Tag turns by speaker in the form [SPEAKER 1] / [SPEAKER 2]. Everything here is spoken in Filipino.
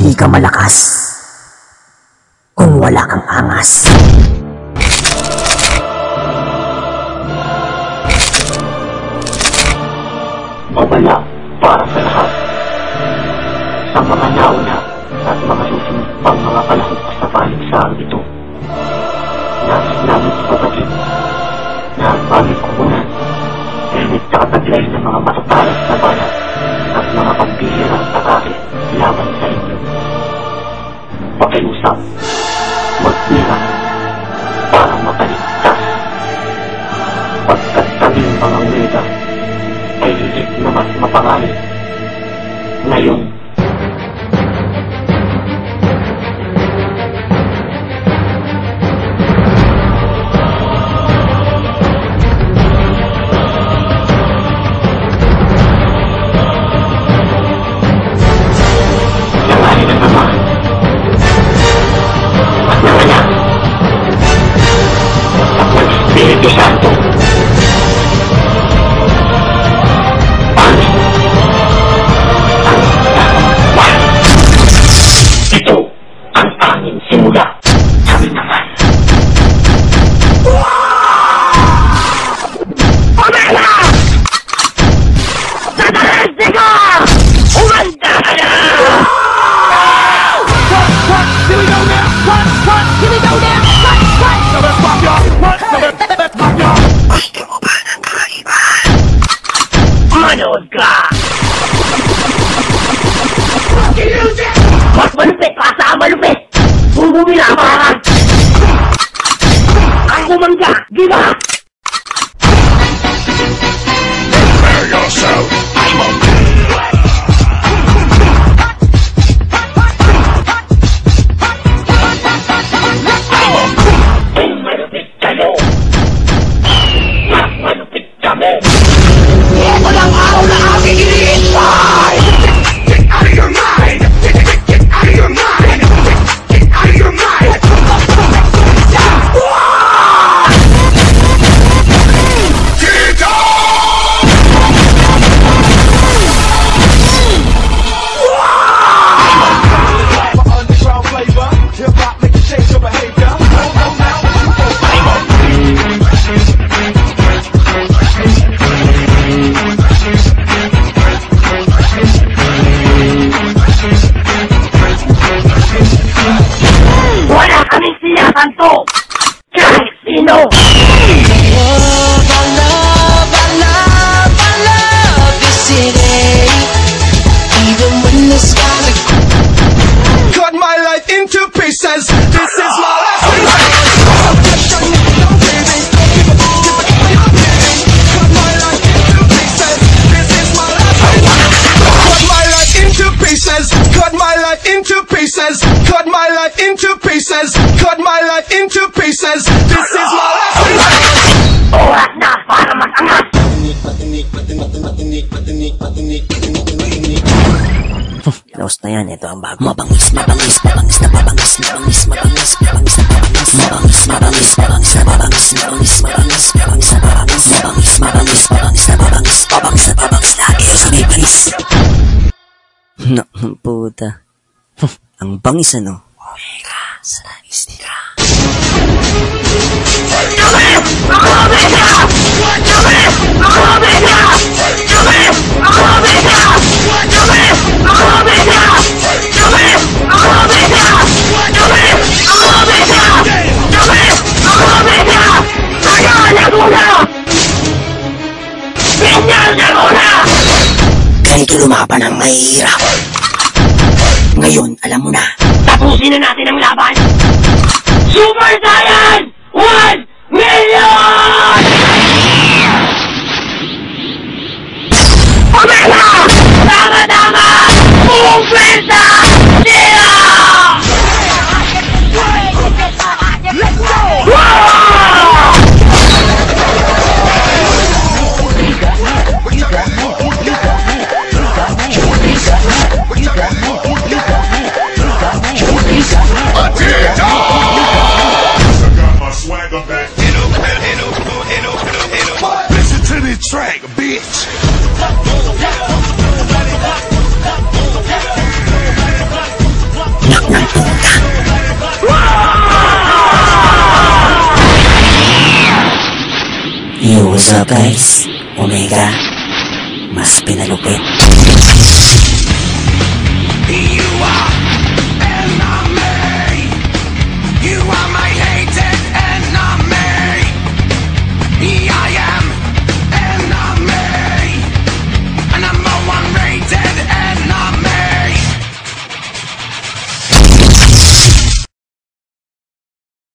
[SPEAKER 1] Hindi ka malakas kung wala kang angas.
[SPEAKER 2] Babala para sa lahat. Sa mga nauna at mga susunod pang mga panahon sa paligsahan ito. Nais namin ipatagin na ang pamit kukunan dahil nakataglay ng mga matatalas na balat at mga pambihirang atake laban sa inyo. Pakiusap, mag-ingat para makaligtas. Pagkat kaming mga Omega ay higit na mas mapangalit. Ngayon, Espiritu Santo. Ito ang aming simula. Kami naman. Pamela! Satanasti ka! Umanda ka na!
[SPEAKER 3] What? Here we go now! What? Here we go now! What? Now let's pop y'all! What? Let's pop y'all!
[SPEAKER 1] Gusto mo ba ng kakaiba?
[SPEAKER 2] Manood ka! Mas malupit ka sa malupit! Kung bumilabangan! Ang kumangga! Giba!
[SPEAKER 3] Prepare yourself! I'm on!
[SPEAKER 2] Kung malupit kayo! Mas malupit kami! Ito lang araw na aking iniintay!
[SPEAKER 3] Get out of your mind! Get out of your mind! Get out of your mind! Get on! Underground flavor, hip hop make you change your behavior.
[SPEAKER 2] Wala kaming sinasanto! Kahit sino!
[SPEAKER 4] I love this city. Even when the skies are
[SPEAKER 3] Cut my life into pieces. This is my last Cut my life into pieces. Cut my life into pieces. Cut my life into pieces. This is my last
[SPEAKER 2] Oras na para mag-angas!
[SPEAKER 1] Close na yan, ito ang bago. Mabangis na babangis. Mabangis na babangis na babangis. Mabangis na babangis. Mabangis na babangis. Mabangis na babangis. Mabangis na babangis lagi sa may panis. Puta. Ang bangis ano? Omega, Satanistica. Ganito lumaban ang mahirap. Ngayon, alam mo na.
[SPEAKER 2] Tapusin na natin ang laban! Super Saiyan 1 million! Omega! Tama! Buong pwesta! Sila!
[SPEAKER 3] Let's go! Attack!
[SPEAKER 1] Yo, what's up guys? Omega, mas pinalupit.